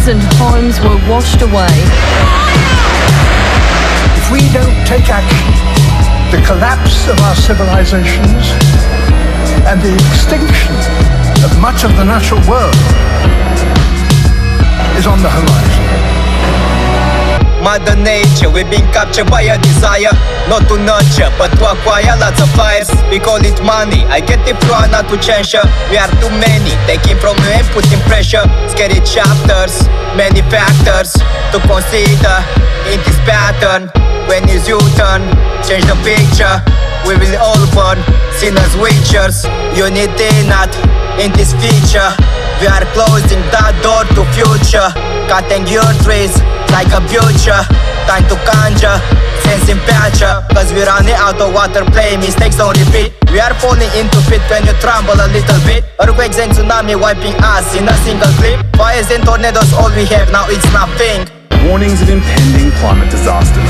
villages and homes were washed away. If we don't take action, the collapse of our civilizations and the extinction of much of the natural world is on the horizon. Mother Nature, we've been captured by a desire not to nurture, but to acquire lots of fires. We call it money, I get it through not to change. We are too many, taking from you and putting pressure. Scary chapters, many factors to consider in this pattern. When is U-turn, change the picture. We will all burn, sinners, witchers. Unity not in this feature. We are closing that door to future. Cutting your trees like a butcher. Time to conjure, sensing patcher. Cause we're running out of water, playing mistakes on repeat. We are falling into fit when you tremble a little bit. Earthquakes and tsunami wiping us in a single clip. Fires and tornadoes, all we have now, it's nothing. Warnings of impending climate disasters.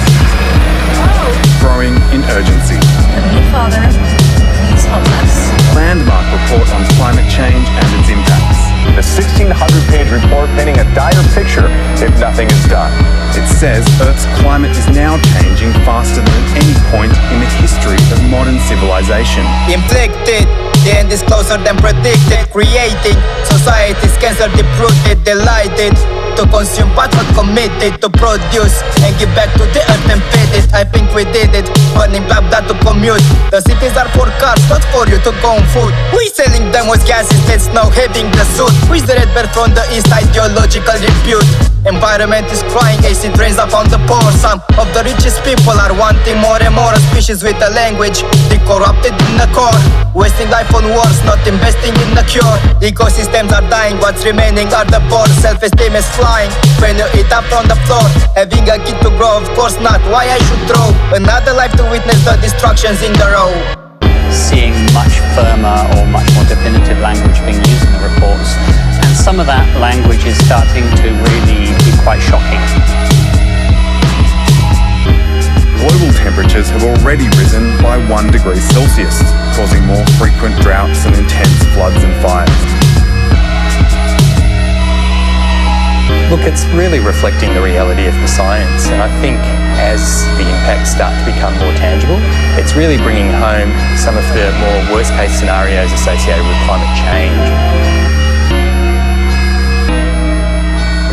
Growing in urgency. Heavenly Father, please help us. Landmark report on climate change and its impacts. A 1,600-page report painting a dire picture if nothing is done. It says Earth's climate is now changing faster than at any point in the history of modern civilization. Inflicted, the end is closer than predicted. Creating societies cancer deep-rooted, delighted to consume but not committed to produce and give back to the earth and feed it. I think we did it, burning black blood to commute. The cities are for cars, not for you to go on foot. We selling them with gas instead snow having the suit. Who's the red bear from the east, ideological repute? Environment is crying, acid rains upon the poor. Some of the richest people are wanting more and more. A species with a language, they corrupted in the core. Wasting life on wars, not investing in the cure. Ecosystems are dying, what's remaining are the poor. Self-esteem is flying when you eat up on the floor. Having a kid to grow, of course not. Why I should throw another life to witness the destructions in the row. Seeing much firmer or much more definitive language being used in the reports, and some of that language is starting to really be quite shocking. Global temperatures have already risen by 1 degree Celsius, causing more frequent droughts and intense floods and fires. Look, it's really reflecting the reality of the science, and I think as the impacts start to become more tangible, it's really bringing home some of the more worst-case scenarios associated with climate change.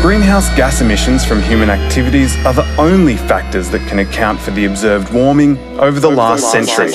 Greenhouse gas emissions from human activities are the only factors that can account for the observed warming over the last century.